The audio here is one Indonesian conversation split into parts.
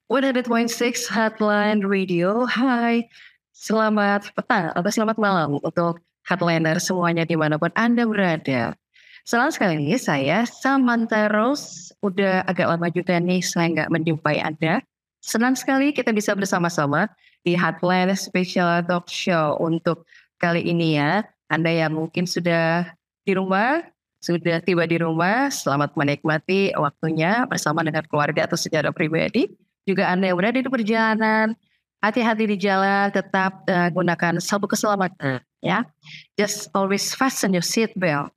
100.6 Headline Radio. Hai, selamat petang atau selamat malam untuk Headliner semuanya dimanapun Anda berada. Senang sekali saya Samantha Rose, udah agak lama juga nih saya nggak menjumpai Anda. Senang sekali kita bisa bersama-sama di Headline Special Talk Show untuk kali ini ya. Anda yang mungkin sudah di rumah, sudah tiba di rumah, selamat menikmati waktunya bersama dengan keluarga atau secara pribadi. Juga Anda yang berada di perjalanan, hati-hati di jalan, tetap gunakan sabuk keselamatan ya. Just always fasten your seat belt.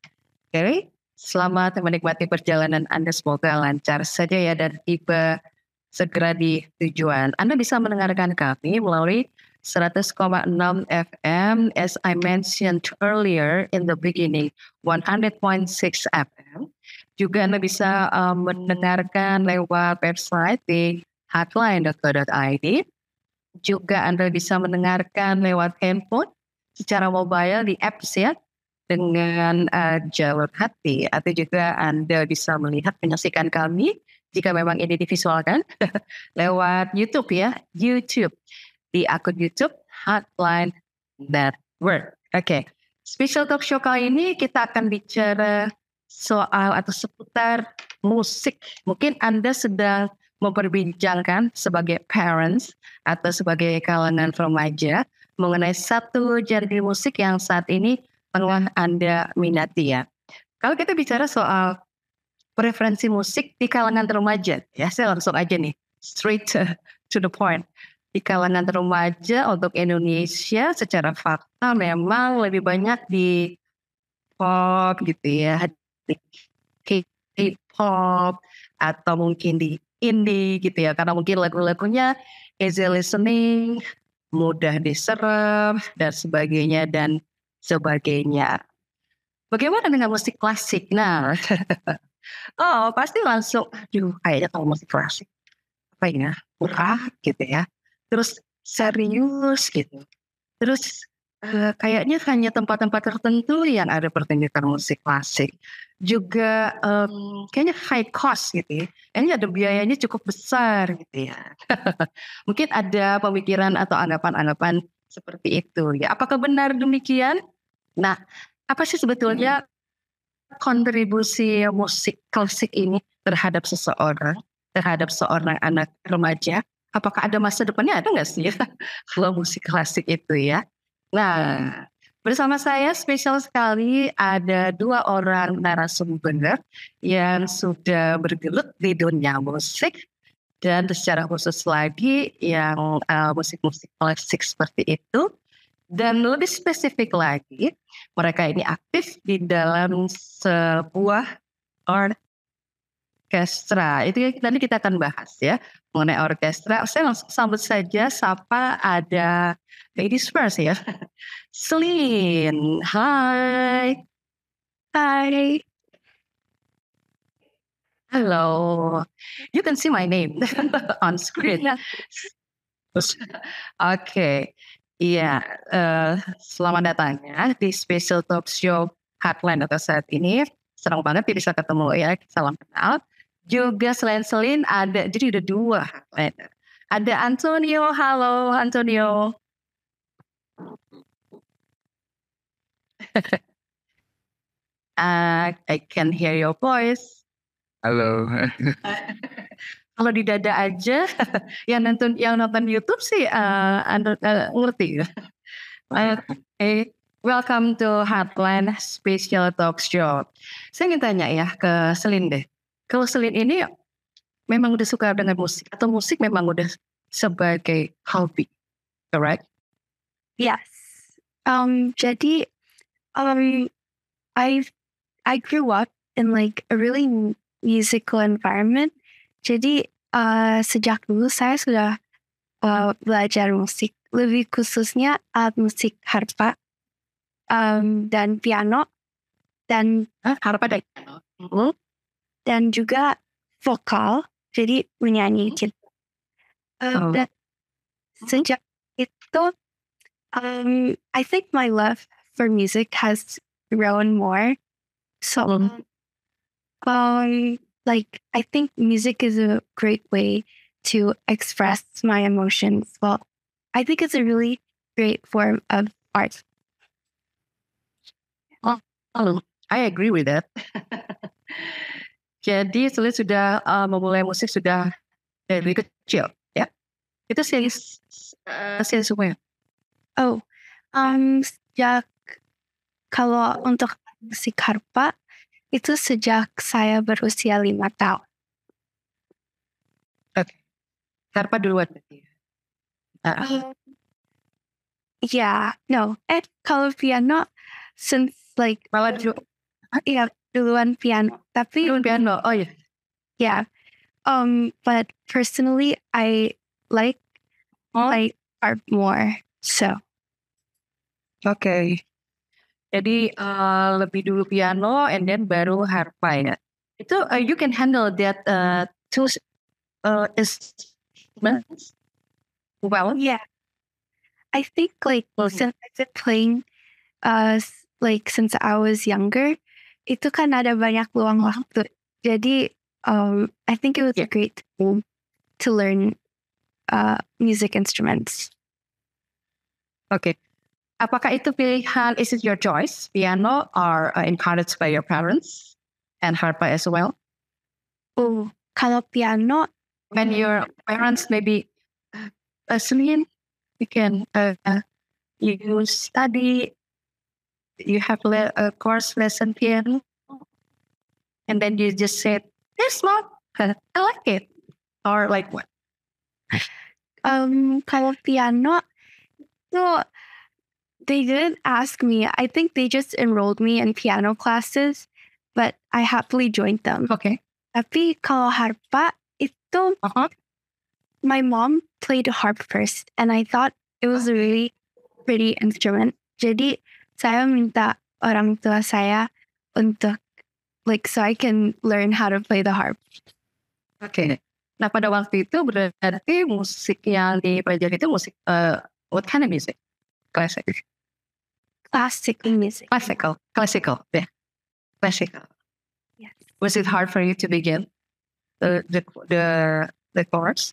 Oke, selamat menikmati perjalanan Anda, semoga lancar saja ya dan tiba segera di tujuan. Anda bisa mendengarkan kami melalui 100,6 FM as I mentioned earlier in the beginning, 100.6 FM. Juga Anda bisa mendengarkan lewat website di hotline.co.id. Juga Anda bisa mendengarkan lewat handphone secara mobile di apps ya, dengan jalur hati, atau juga Anda bisa melihat menyaksikan kami jika memang ini divisualkan lewat YouTube ya, YouTube di akun YouTube Hotline Network. Oke, special talk show kali ini kita akan bicara soal atau seputar musik. Mungkin Anda sedang memperbincangkan sebagai parents atau sebagai kalangan remaja mengenai satu genre musik yang saat ini tengah Anda minati ya. Kalau kita bicara soal preferensi musik di kalangan remaja, ya saya langsung aja nih, straight to the point. Di kalangan remaja untuk Indonesia secara fakta memang lebih banyak di pop gitu ya, di K-pop atau mungkin di indie gitu ya, karena mungkin lagu-lagunya easy listening, mudah diserap dan sebagainya dan sebagainya. Bagaimana dengan musik klasik? Nah, oh pasti langsung, aduh kayaknya kalau musik klasik apa ya, berat gitu ya, terus serius gitu, terus kayaknya hanya tempat-tempat tertentu yang ada pertunjukan musik klasik. Juga kayaknya high cost gitu ya, kayaknya ada biayanya cukup besar gitu ya. Mungkin ada pemikiran atau anggapan-anggapan seperti itu ya. Apakah benar demikian? Nah, apa sih sebetulnya kontribusi musik klasik ini terhadap seseorang, terhadap seorang anak remaja? Apakah ada masa depannya, ada nggak sih ya kalau musik klasik itu ya? Nah, bersama saya spesial sekali ada 2 orang narasumber yang sudah bergelut di dunia musik dan secara khusus lagi yang musik-musik klasik seperti itu. Dan lebih spesifik lagi, mereka ini aktif di dalam sebuah orkestra. Itu ya nanti kita akan bahas ya mengenai orkestra. Saya langsung sambut saja sapa ada ladies first ya. Selin, hai. Hi. Hello. You can see my name on screen. Yeah. Oke. Iya, selamat datang ya di Special Talk Show Heartland atau saat ini. Senang banget ya bisa ketemu ya, salam kenal. Juga selain Selin ada, jadi udah 2 Heartlander. Ada Antonio, halo Antonio. I can hear your voice. Halo. Kalau di dada aja, yang nonton YouTube sih ngerti. Hey, welcome to Heartland Special Talk Show. Saya ingin tanya ya ke Selin deh. Kalau Selin ini memang udah suka dengan musik atau musik memang udah sebagai hobi, correct? Yes. Jadi, I grew up in like a really musical environment. Jadi, sejak dulu saya sudah belajar musik, lebih khususnya alat musik harpa dan piano dan Harpa dan piano. dan juga vokal. Jadi menyanyi gitu. Dan sejak itu, I think my love for music has grown more. So, like I think music is a great way to express my emotions. Well, I think it's a really great form of art. Oh, I agree with that. Jadi Sulit sudah memulai musik sudah dari kecil, ya? Itu sih semuanya. Oh, sejak kalau untuk musik harpa itu sejak saya berusia 5 tahun. Oke. Harpa duluan berarti. Yeah, no. Kalau piano, since like Malah dulu duluan piano. Tapi piano. Oh iya. yeah. But personally, I like art more. So. Oke. Jadi lebih dulu piano and then baru harpa ya. Itu you can handle that two instruments well. Yeah. I think since I've been playing since I was younger, itu kan ada banyak luang waktu. Jadi I think it was a great thing to learn music instruments. Okay. Apakah itu pilihan, is it your choice, piano or encouraged by your parents and harpa as well? Oh, kalau piano, when your parents maybe Celine, you can you study, you have a course lesson piano, and then you just said, "This one, I like it," or like what? Kalau piano, so they didn't ask me. I think they just enrolled me in piano classes, but I happily joined them. Okay. Tapi kalau harpa itu, my mom played harp first, and I thought it was a really pretty instrument. Jadi saya minta orang tua saya untuk so I can learn how to play the harp. Okay. Nah pada waktu itu berarti musik yang dipelajari itu musik what kind of music? Classical music. Classical. Yeah. Classical. Yes. Was it hard for you to begin the course?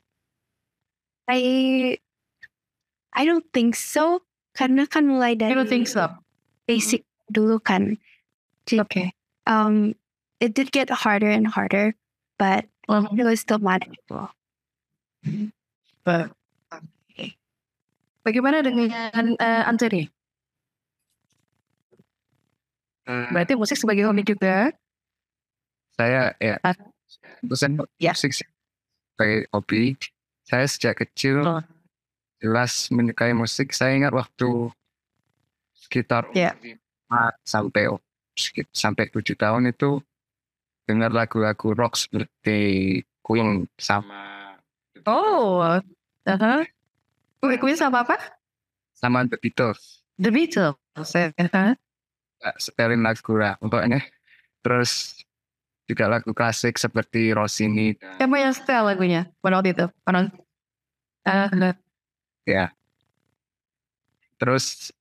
I don't think so. Karena kan mulai dari I don't think so. Basic dulu kan. Okay. It did get harder and harder, but it was still manageable. Okay. Bagaimana dengan Anthony? Berarti musik sebagai hobi juga? Saya musik sebagai hobi. Saya sejak kecil jelas menyukai musik. Saya ingat waktu sekitar 5 sampai 7 tahun itu dengar lagu-lagu rock seperti Queen sama Queen sama apa? Sama The Beatles. The Beatles. Setelin lagu lah pokoknya. Terus juga lagu klasik seperti Rossini. Siapa yang setel lagunya pada waktu itu? Ya. Terus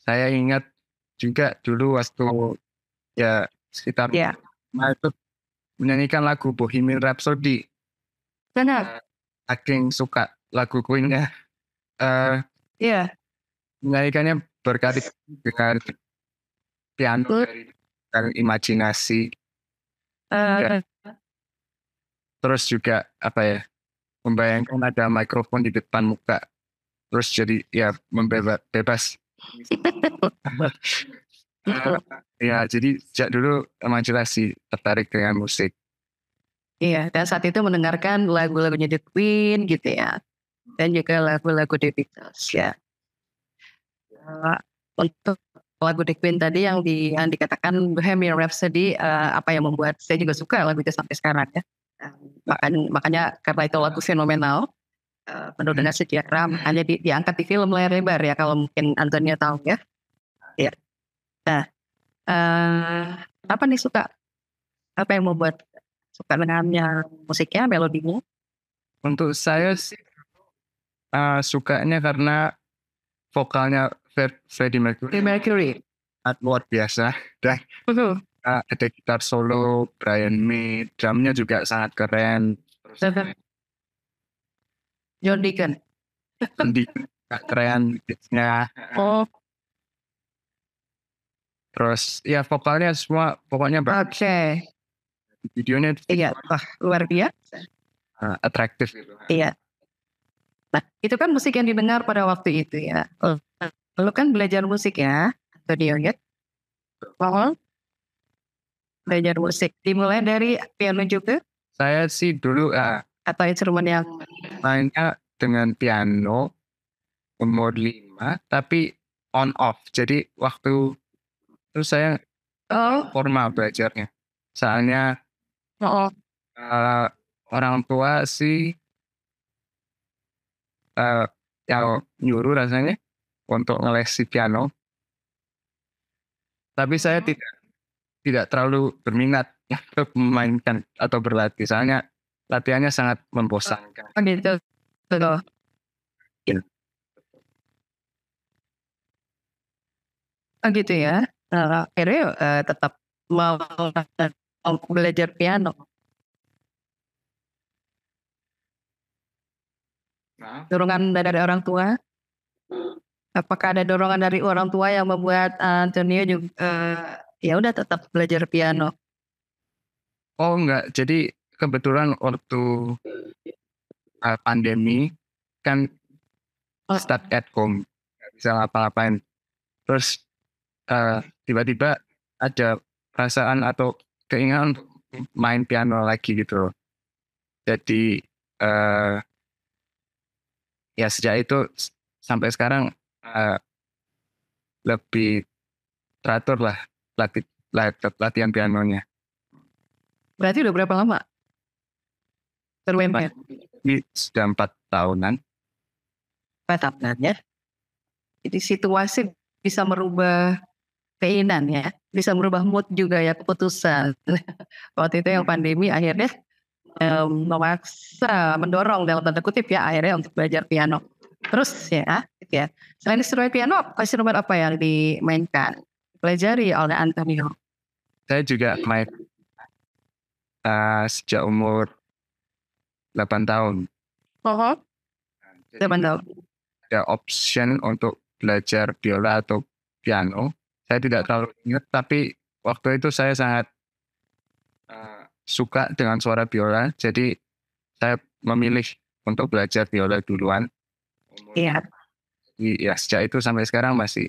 saya ingat juga dulu waktu sekitar itu menyanyikan lagu Bohemian Rhapsody. Benar. Saking suka lagu Queen-nya. Menyanyikannya berkali dengan piano dan imajinasi. Terus juga membayangkan ada mikrofon di depan muka. Terus jadi bebas. Jadi sejak dulu emang jelas sih tertarik dengan musik. Iya, dan saat itu mendengarkan lagu-lagunya The Queen gitu ya. Dan juga lagu-lagu The Beatles ya. Untuk lagu The Queen tadi yang dikatakan Bohemian Rhapsody, apa yang membuat saya juga suka lagu itu sampai sekarang ya. Makanya karena itu lagu fenomenal, penuh dengan sejarah, makanya diangkat di film layar lebar ya, kalau mungkin Antonia tahu ya. Iya. Nah, apa nih suka? Apa yang membuat suka dengannya musiknya, melodinya? Untuk saya sih sukanya karena vokalnya Freddie Mercury. Luar biasa. Dan ada gitar solo, Brian May, drumnya juga sangat keren. John Deacon. di keren beatsnya, Oh, terus ya vokalnya semua pokoknya oke. videonya Iya, wah luar biasa. atraktif gitu. Iya. Nah, itu kan musik yang didengar pada waktu itu ya. Lu kan belajar musik ya, Antonio ya? Oh, belajar musik. Dimulai dari piano juga Saya sih dulu atau instrumen yang mainnya dengan piano umur 5, tapi on off. Jadi waktu itu saya oh, formal belajarnya. Soalnya oh, eh, orang tua sih eh, yang nyuruh rasanya untuk ngelesi piano, tapi saya tidak terlalu berminat untuk memainkan atau berlatih. Soalnya latihannya sangat membosankan. oh gitu. Betul. Ya. Oh gitu ya. Akhirnya tetap mau belajar piano. Nah, Dorongan dari orang tua. Apakah ada dorongan dari orang tua yang membuat Antonio juga ya udah tetap belajar piano? oh enggak, jadi kebetulan waktu pandemi kan Oh, stuck at home, nggak bisa ngapa-ngapain. Terus tiba-tiba ada perasaan atau keinginan untuk main piano lagi gitu. Jadi eh, ya sejak itu sampai sekarang eh, lebih teratur lah latihan pianonya. berarti udah berapa lama bermain piano? Ini sudah 4 tahunan. Tahapannya. Jadi situasi bisa merubah keinginan ya, bisa merubah mood juga ya, keputusan. Waktu itu yang pandemi akhirnya memaksa, mendorong dalam tanda kutip ya akhirnya untuk belajar piano. Terus ya, gitu ya. Selain instrumen piano, instrumen apa yang dimainkan? Pelajari oleh Antonio. Saya juga main sejak umur 8 tahun. Oh, Jadi zaman dahulu. ada option untuk belajar biola atau piano. Saya tidak terlalu ingat, tapi waktu itu saya sangat suka dengan suara biola, jadi saya memilih untuk belajar biola duluan. Iya. Jadi ya sejak itu sampai sekarang masih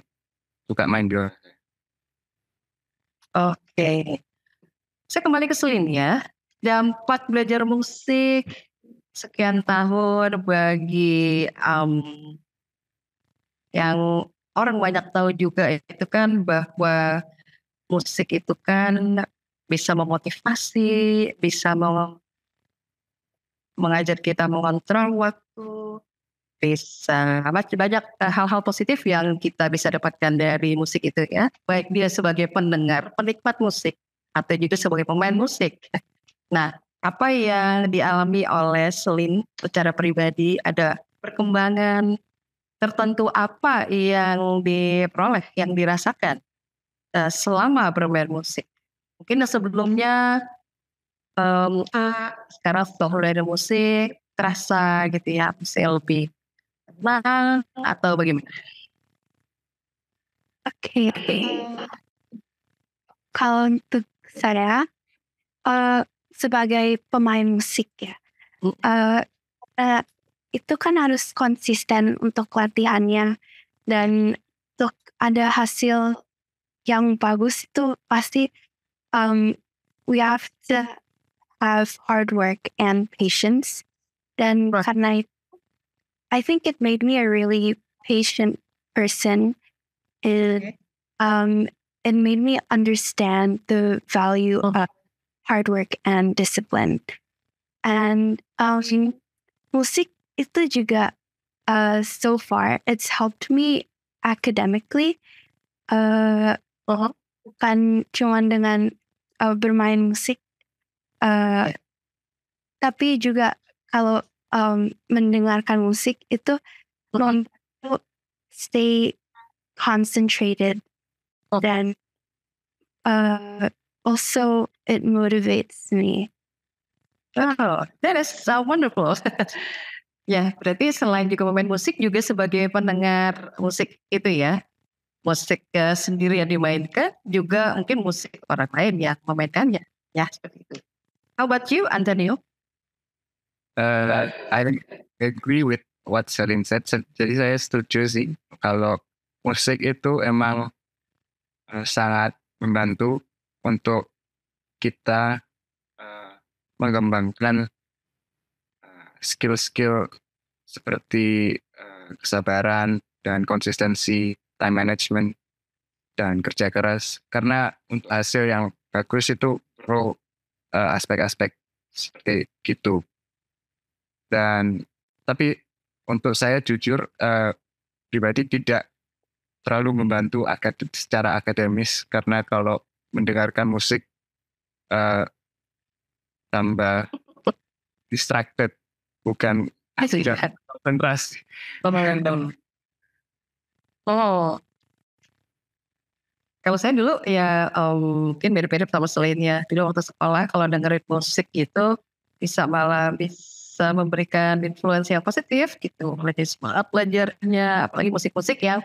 suka main biola. Oke. Saya kembali ke Selin ya. Dampak belajar musik sekian tahun bagi yang orang banyak tahu juga itu kan bahwa musik itu kan bisa memotivasi, bisa mengajar kita mengontrol waktu, bisa banyak hal-hal positif yang kita bisa dapatkan dari musik itu ya. Baik dia sebagai pendengar, penikmat musik, atau juga sebagai pemain musik. Nah, apa yang dialami oleh Selin secara pribadi, ada perkembangan tertentu apa yang diperoleh, yang dirasakan selama bermain musik? Mungkin sebelumnya sekarang setelah belajar musik terasa gitu ya, bisa lebih tenang atau bagaimana? Oke. Kalau untuk saya, sebagai pemain musik ya, eh, eh, itu kan harus konsisten untuk latihannya dan untuk ada hasil yang bagus itu pasti we have to have hard work and patience. Dan Right. karena I think it made me a really patient person. It it made me understand the value of hard work and discipline. And musik itu juga so far it's helped me academically. Bukan cuma dengan bermain musik, tapi juga kalau mendengarkan musik itu membantu stay concentrated dan also it motivates me. Oh, that is so wonderful. Ya, berarti selain juga pemain musik juga sebagai pendengar musik itu ya. Musik sendiri yang dimainkan juga mungkin musik orang lain yang memainkannya. Ya, seperti itu. How about you, Antonio? I agree with what Celine said. Jadi saya setuju sih kalau musik itu emang sangat membantu untuk kita mengembangkan skill-skill seperti kesabaran dan konsistensi, time management, dan kerja keras. Karena untuk hasil yang bagus itu perlu aspek-aspek seperti gitu. Dan tapi untuk saya jujur pribadi tidak terlalu membantu secara akademis, karena kalau mendengarkan musik tambah distracted, bukan tidak konsentrasi. Oh, kalau saya dulu ya mungkin mirip-mirip sama selainnya. Dulu waktu sekolah kalau dengerin musik gitu malah bisa memberikan influence yang positif gitu. Lebih semangat belajarnya, apalagi musik-musik yang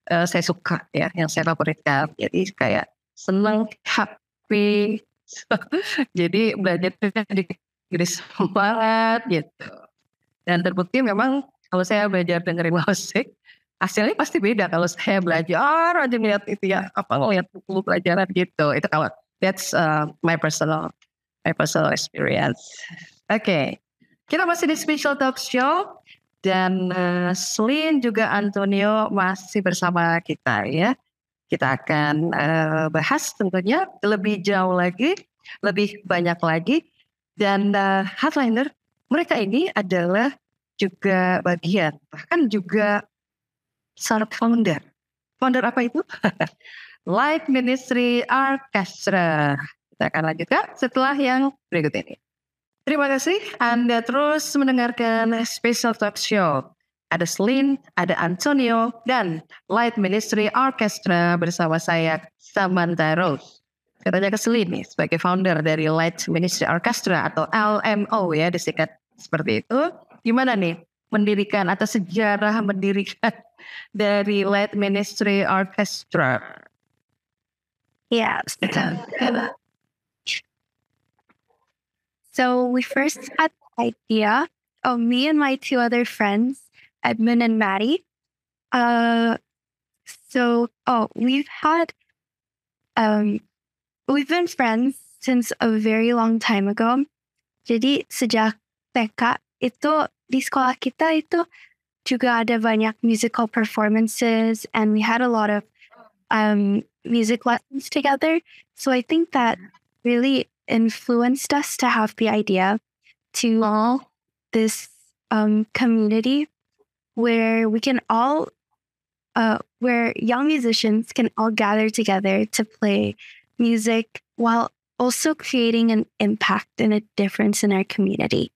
saya suka ya, yang saya favoritkan. Jadi kayak seneng, happy. Jadi belajarnya jadi semangat gitu. Dan terbukti memang kalau saya belajar dengerin musik, hasilnya pasti beda kalau saya belajar aja ngeliat itu ya, apa ngeliat buku pelajaran gitu. Itu kalau that's my personal experience. Oke. Kita masih di Special Talk Show dan Celine juga Antonio masih bersama kita ya. Kita akan bahas tentunya lebih jauh lagi, lebih banyak lagi. Dan Headliner, mereka ini adalah juga bagian, bahkan juga seorang founder. Founder apa itu? Light Ministry Orchestra. Kita akan lanjutkan setelah yang berikut ini. Terima kasih Anda terus mendengarkan Special Talk Show. Ada Celine, ada Antonio, dan Light Ministry Orchestra bersama saya, Samantha Rose. Katanya ke Celine nih, sebagai founder dari Light Ministry Orchestra atau LMO ya, disingkat seperti itu. Gimana nih mendirikan atau sejarah mendirikan dari Light Ministry Orchestra? Yeah. So we first had the idea of me and my two other friends, Edmund and Maddie. We've been friends since a very long time ago. Jadi sejak TK itu di sekolah kita itu juga ada banyak musical performances, and we had a lot of music lessons together. So I think that really influenced us to have the idea to this community where we can all where young musicians can all gather together to play music while also creating an impact and a difference in our community.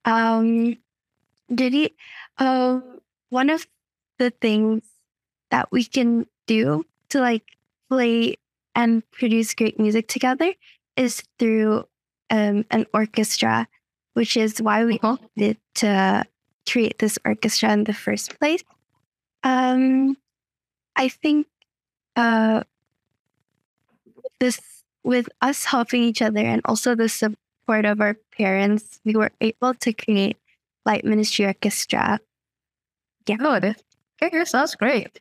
Jadi one of the things that we can do to like play and produce great music together is through an orchestra, which is why we wanted to create this orchestra in the first place. I think with us helping each other and also the support of our parents, we were able to create Light Ministry Orchestra. Yeah. Good. Okay, sounds great.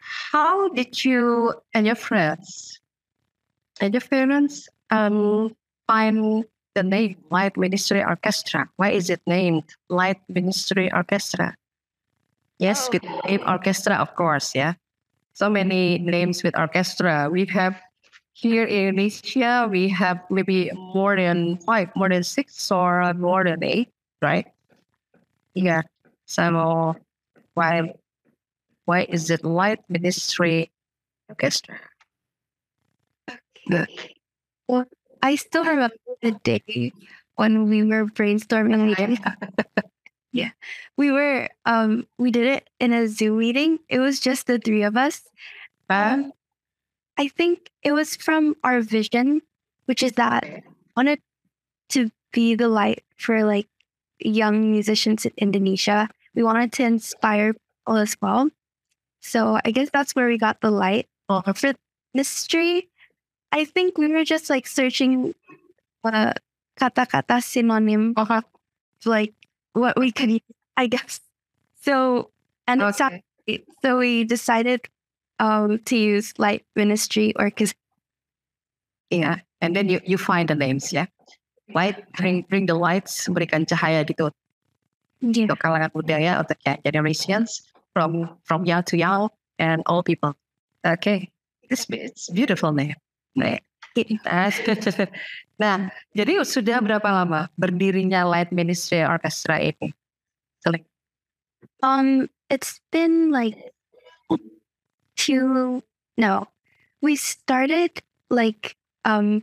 How did you and your friends find the name Light Ministry Orchestra? Why is it named Light Ministry Orchestra? Yes, with the name orchestra, of course, yeah. So many names with orchestra. We have here in Indonesia, we have maybe more than 5, more than 6, or more than 8, right? Yeah. So why is it Light Ministry Orchestra? Okay. Well, I still remember the day when we were brainstorming. Yeah, we did it in a Zoom meeting. It was just the three of us. I think it was from our vision, which is that I wanted to be the light for like young musicians in Indonesia. We wanted to inspire people as well. So I guess that's where we got the light. Oh, For mystery, I think we were just like searching kata-kata synonym okay. like what we could use, I guess. So and it sounded Okay. great. So we decided to use light ministry orchestra. Yeah. And then you find the names, ya. Light, bring the lights, berikan cahaya gitu Yeah. untuk kalangan budaya, untuk generations from young to young and all people. Okay. It's beautiful name. Nah, nah, jadi sudah berapa lama berdirinya Light Ministry Orchestra ini? Selek. It's been like we started like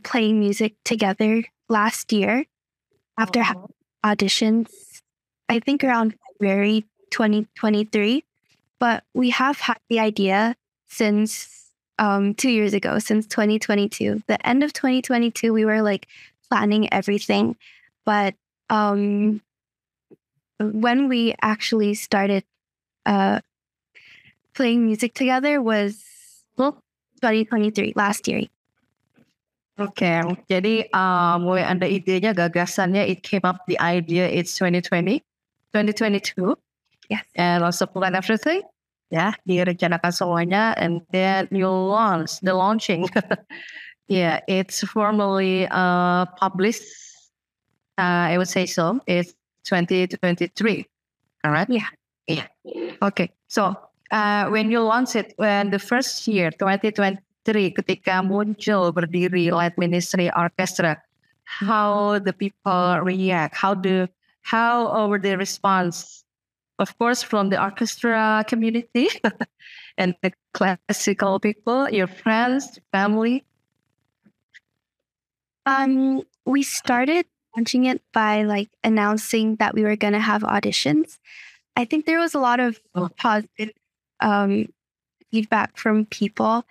playing music together last year after having auditions, I think around February 2023. But we have had the idea since 2 years ago, since 2022. The end of 2022, we were like planning everything. But when we actually started playing music together was 2023, last year. Oke, jadi mulai ada idenya, gagasannya, it came up the idea, it's 2020, 2022. Yes. And also plan everything. Ya, direncanakan semuanya, and then you launch, the launching. Yeah, it's formally published, I would say so, it's 2023, correct? Yeah. Yeah. Okay, so when you launch it, when the first year, 2023, ketika muncul berdiri Light Ministry Orchestra, how the people react, how over the response, of course, from the orchestra community and the classical people, your friends, family. We started launching it by like announcing that we were going to have auditions. I think there was a lot of positive feedback from people,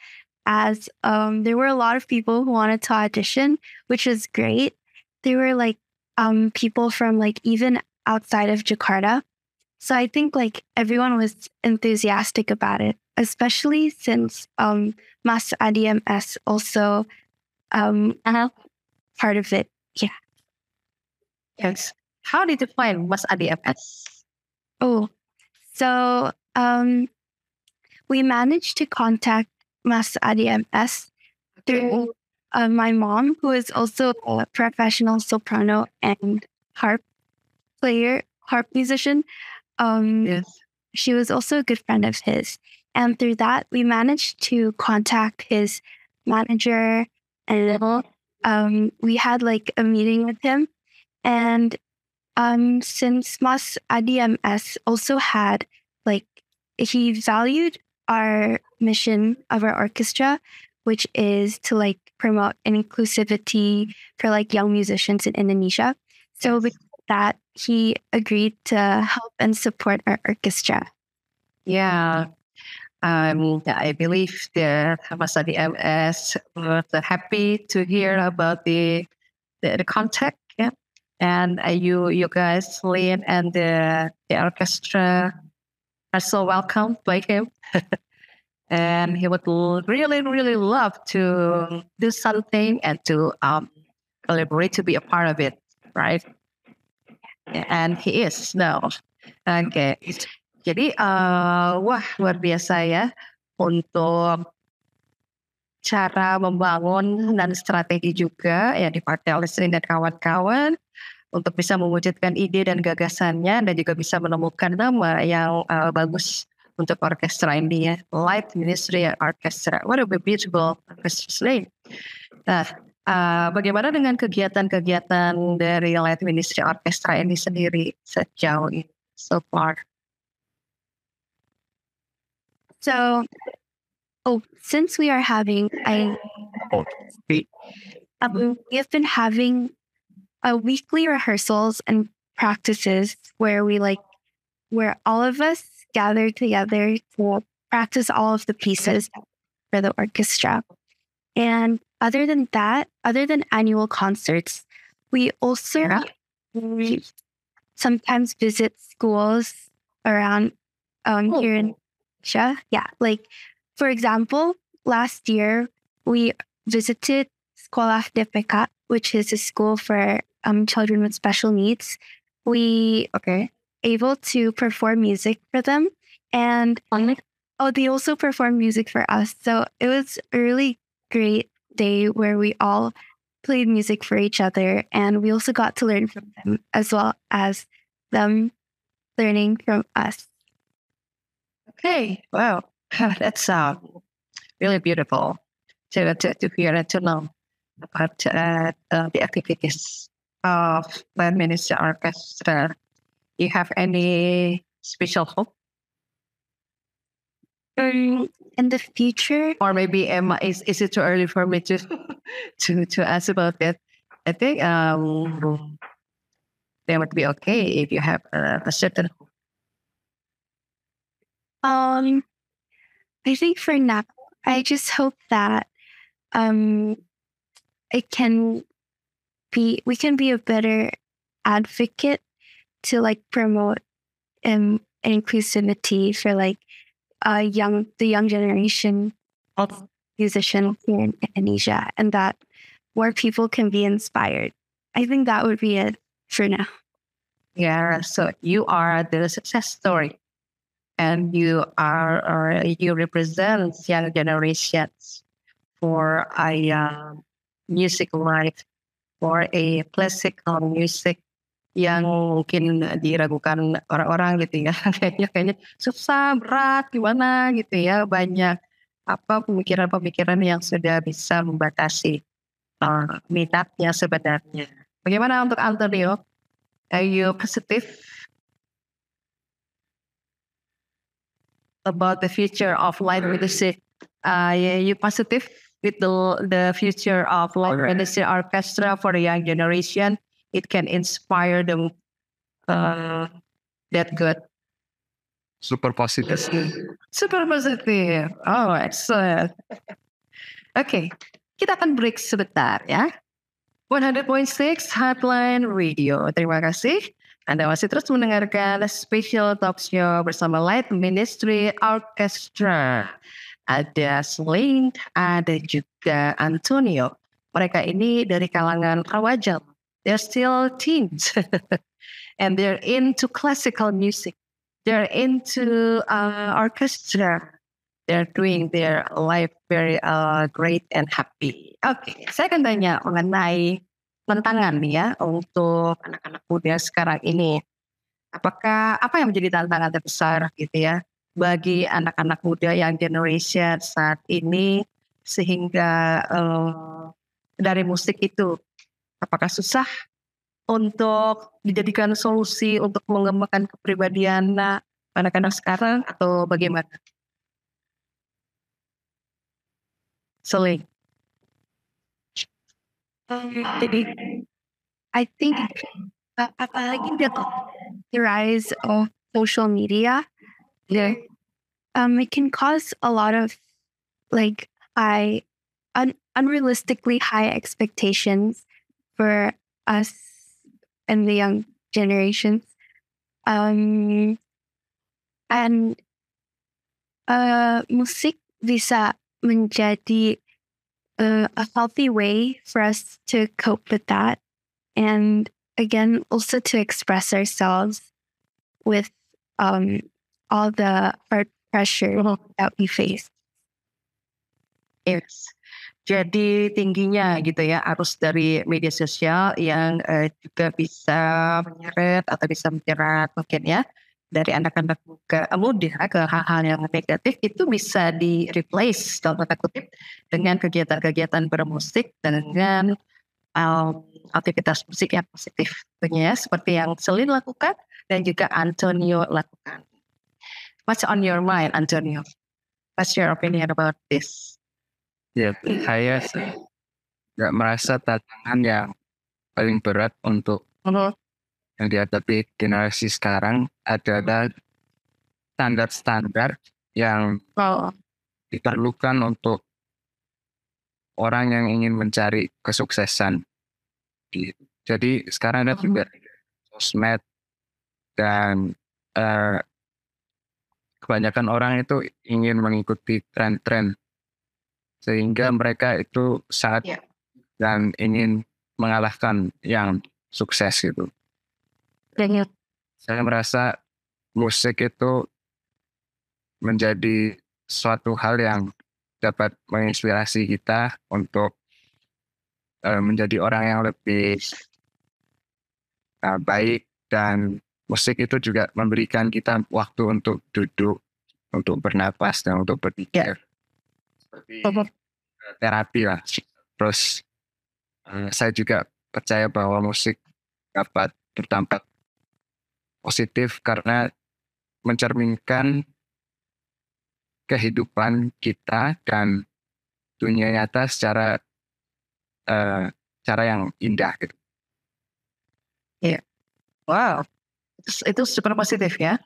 as there were a lot of people who wanted to audition, which is great. There were like people from like even outside of Jakarta. So I think like everyone was enthusiastic about it, especially since Mas Adi MS also part of it. Yeah. Yes. How did you find Mas Adi MS? Oh, so we managed to contact Mas Adi MS through my mom, who is also a professional soprano and harp musician. Yes. She was also a good friend of his. And through that, we managed to contact his manager, and we had like a meeting with him. And since Mas Adi MS also had like, he valued our mission of our orchestra, which is to like promote inclusivity for like young musicians in Indonesia. So with that, he agreed to help and support our orchestra. Yeah. I believe that Mas Adi MS was happy to hear about the contact. Yeah. And you guys, Lynn and the orchestra, are so welcomed by him. And he would really, really love to do something and to collaborate, to be a part of it, right? And he is now. Okay. Jadi, wah luar biasa ya untuk cara membangun dan strategi juga ya di Partai Listrin dan kawan-kawan untuk bisa mewujudkan ide dan gagasannya, dan juga bisa menemukan nama yang bagus untuk orkestra ini ya, Light Ministry Orchestra. What a beautiful orchestra name. Nah, bagaimana dengan kegiatan-kegiatan dari Light Ministry Orchestra ini sendiri sejauh ini, so far? So, since we are having, we have been having weekly rehearsals and practices where where all of us gather together to practice all of the pieces for the orchestra. And other than that, other than annual concerts, we also sometimes visit schools around here in Asia. Yeah, like for example, last year we visited Sekolah DPK, which is a school for children with special needs. We able to perform music for them, and they also performed music for us. So it was a really great day where we all played music for each other, and we also got to learn from them as well as them learning from us. Okay, wow, that's really beautiful to hear and to know about the activities of Land Ministry Orchestra. You have any special hope? In the future, Or maybe Emma, is it too early for me to to ask about that? I think they would be okay if you have a certain hope. I think for now, I just hope that we can be a better advocate to like promote inclusivity for like the young generation of musicians here in Indonesia, and that more people can be inspired. I think that would be it for now. Yeah, so you are the success story, and you are, or you represent young generations for a music life, for a classical music yang mungkin diragukan orang-orang gitu ya. Kayaknya susah, berat, gimana gitu ya. Banyak pemikiran-pemikiran yang sudah bisa membatasi minatnya sebenarnya. Bagaimana untuk Antonio? Are you positive about the future of light music? You positive with the future of light music orchestra for the young generation? It can inspire them that good. Super positif. Super positif. Oh, excellent. Oke, kita akan break sebentar ya. 100.6 Heartline Radio. Terima kasih. Anda masih terus mendengarkan Special Talk Show bersama Light Ministry Orchestra. Ada Celine, ada juga Antonio. Mereka ini dari kalangan remaja. They're still teens. And they're into classical music. They're into orchestra. They're doing their life very great and happy. Oke, saya akan tanya mengenai tantangan nih ya untuk anak-anak muda sekarang ini. Apa yang menjadi tantangan terbesar gitu ya bagi anak-anak muda yang generation saat ini, sehingga dari musik itu apakah susah untuk dijadikan solusi untuk mengembangkan kepribadian anak-anak sekarang atau bagaimana? Celine. Jadi, I think apalagi the rise of social media, it can cause a lot of like unrealistically high expectations for us and the young generations. And musik bisa menjadi a healthy way for us to cope with that, and again also to express ourselves with all the hard pressure that we face. Yes. Jadi tingginya gitu ya arus dari media sosial yang juga bisa menyeret atau bisa menjerat mungkin ya dari anak-anak muda ke hal-hal yang negatif, itu bisa di replace dalam tanda kutip dengan kegiatan-kegiatan bermusik dan dengan aktivitas musik yang positif tentunya ya, seperti yang Celine lakukan dan juga Antonio lakukan. What's on your mind, Antonio? What's your opinion about this? Ya, saya nggak merasa tantangan yang paling berat untuk yang dihadapi generasi sekarang adalah standar-standar yang diperlukan untuk orang yang ingin mencari kesuksesan. Jadi sekarang ada juga sosmed dan eh, kebanyakan orang itu ingin mengikuti tren-tren sehingga mereka itu sangat Ya. dan ingin mengalahkan yang sukses gitu. Dan Saya merasa musik itu menjadi suatu hal yang dapat menginspirasi kita untuk menjadi orang yang lebih baik, dan musik itu juga memberikan kita waktu untuk duduk, untuk bernapas dan untuk berpikir. Seperti terapi lah. Terus saya juga percaya bahwa musik dapat berdampak positif karena mencerminkan kehidupan kita dan dunia nyata secara cara yang indah gitu. wow, itu super positif ya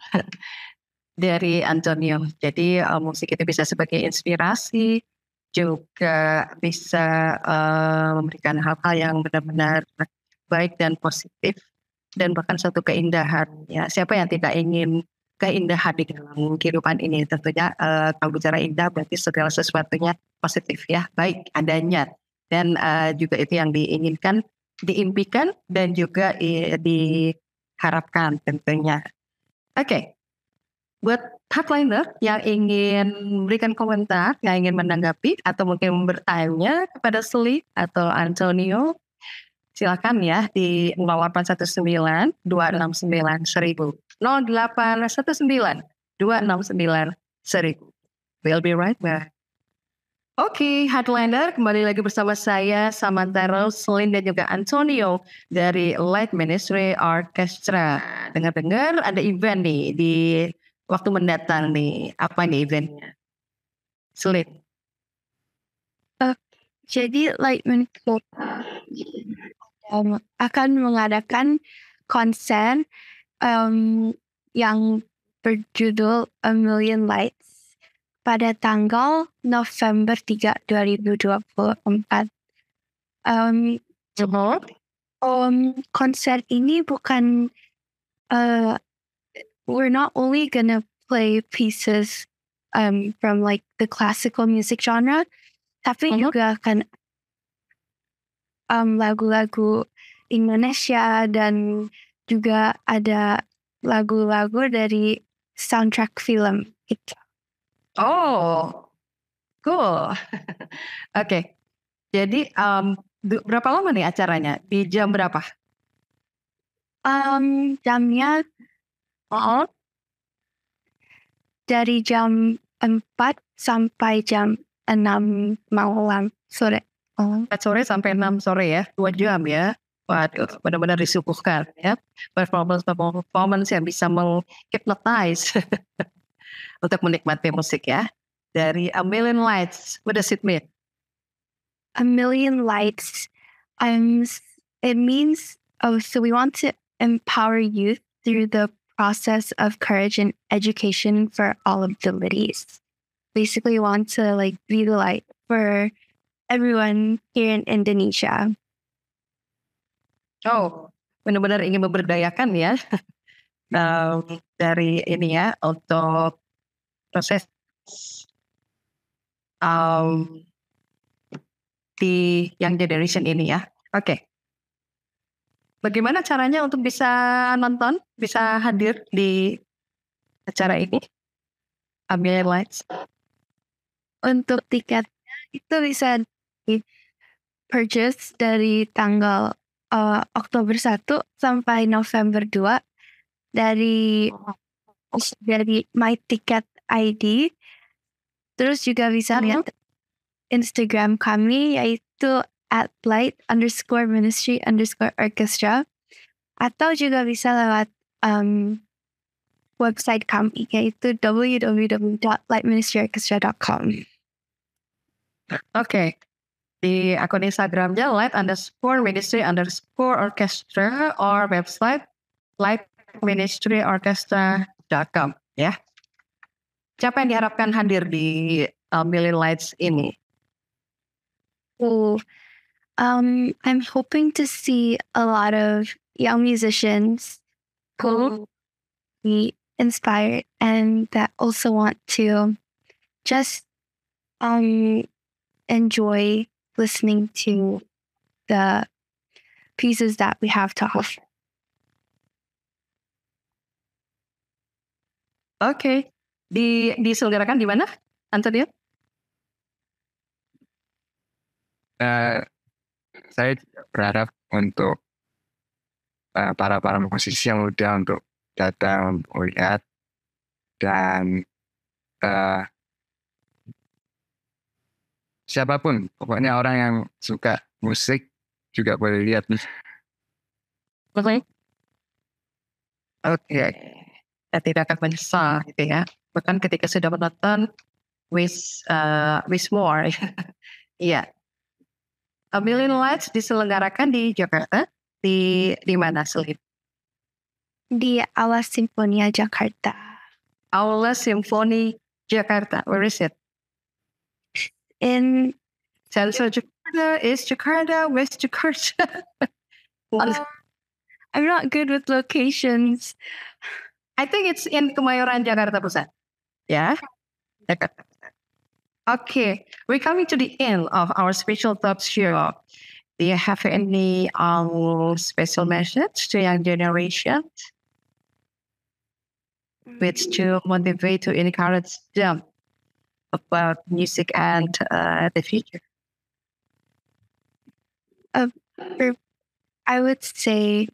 dari Antonio. Jadi musik itu bisa sebagai inspirasi, juga bisa memberikan hal-hal yang benar-benar baik dan positif, dan bahkan suatu keindahan. Ya, siapa yang tidak ingin keindahan di dalam kehidupan ini? Tentunya kalau bicara indah berarti segala sesuatunya positif ya, baik adanya. Dan juga itu yang diinginkan, diimpikan, dan juga diharapkan tentunya. Oke. Buat hardliner yang ingin memberikan komentar, yang ingin menanggapi, atau mungkin bertanya kepada Sli atau Antonio, silakan ya di 0819 269 1000. 0819 269 1000. We'll be right back. Oke, Hardliner, kembali lagi bersama saya, Samantha Roslyn, dan juga Antonio dari Light Ministry Orchestra. Dengar-dengar ada event nih di waktu mendatang nih. Apa nih eventnya? Slin. Jadi Light Ministry akan mengadakan konser yang berjudul A Million Lights pada tanggal November 3, 2024. Konser ini bukan we're not only gonna play pieces from like the classical music genre, tapi juga akan lagu-lagu Indonesia, dan juga ada lagu-lagu dari soundtrack film itu. Oh, cool. Oke. Jadi berapa lama nih acaranya? Di jam berapa? Jamnya dari jam 4 sampai jam 6 malam sore. 4 sore sampai 6 sore ya, 2 jam ya. Waduh, benar-benar disuguhkan ya. Performance yang bisa menghipnotize untuk menikmati musik ya. Dari A Million Lights, what does it mean? A Million Lights, it means, so we want to empower youth through the process of courage and education for all abilities. Basically want to like be the light for everyone here in Indonesia. Oh, benar-benar ingin memberdayakan ya. Dari ini ya, untuk proses di Young Generation ini ya. Oke. Bagaimana caranya untuk bisa nonton, bisa hadir di acara ini? A Million Lights. Untuk tiketnya itu bisa di purchase dari tanggal Oktober 1 sampai November 2 dari My Ticket ID. Terus juga bisa lihat Instagram kami, yaitu @light_ministry_orchestra, atau juga bisa lewat website kami, yaitu www.lightministryorchestra.com. Oke. Di akun Instagramnya light_ministry_orchestra or website lightministryorchestra.com ya. Siapa yang diharapkan hadir di Million Lights ini? I'm hoping to see a lot of young musicians who be inspired and that also want to just enjoy listening to the pieces that we have to offer. Oke. Diselenggarakan di mana, Antonio? Saya berharap untuk para musisi yang muda untuk datang melihat dan siapapun, pokoknya orang yang suka musik juga boleh lihat. Oke. Saya tidak akan menyesal gitu ya. Bahkan ketika sudah menonton with more. Iya. A Million Lights diselenggarakan di Jakarta. Di mana, Selin? Di Aula Sinfonia Jakarta. Aula Simfoni Jakarta. Where is it? In Central Jakarta, East Jakarta, West Jakarta. I'm not good with locations. I think it's in Kemayoran, Jakarta Pusat. Yeah? Jakarta Pusat. Okay, we're coming to the end of our special talk show. Do you have any special message to young generation? Which to motivate, to encourage them about music and the future? I would say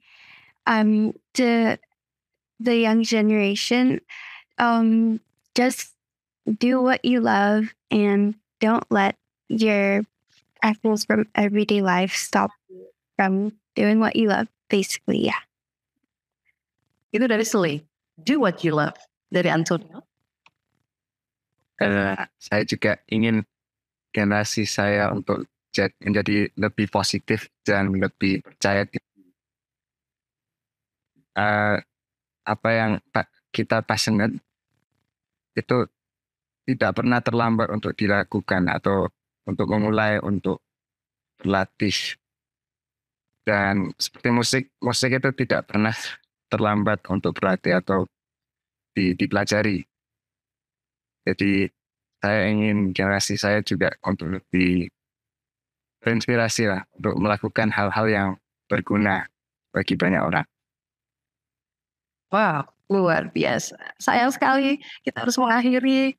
the young generation, just do what you love and don't let your actions from everyday life stop you from doing what you love, basically, yeah. Itu dari Selin. Do what you love. Dari Antonio. Saya juga ingin generasi saya untuk menjadi lebih positif dan lebih percaya diri. Apa yang kita passionate itu tidak pernah terlambat untuk dilakukan atau untuk memulai, untuk berlatih. Dan seperti musik itu tidak pernah terlambat untuk berlatih atau dipelajari. Jadi saya ingin generasi saya juga untuk lebih terinspirasi lah untuk melakukan hal-hal yang berguna bagi banyak orang. Wow, luar biasa. Sayang sekali kita harus mengakhiri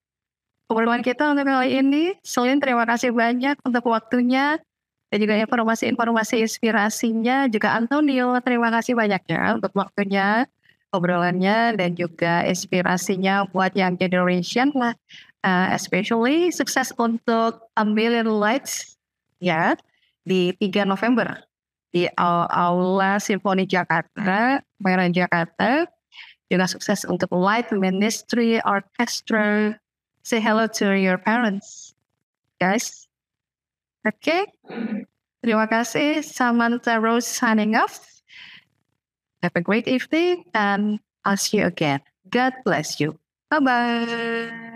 obrolan kita untuk kali ini. Selin, terima kasih banyak untuk waktunya dan juga informasi-informasi inspirasinya. Juga Antonio, terima kasih banyak ya untuk waktunya, obrolannya, dan juga inspirasinya buat young generation lah. Especially sukses untuk A Million Lights ya di 3 November di Aula Simfoni Jakarta, Kemayoran Jakarta. Juga sukses untuk Light Ministry Orchestra. Say hello to your parents, guys. Okay. Terima kasih. Samantha Rose signing off. Have a great evening and I'll see you again. God bless you. Bye-bye.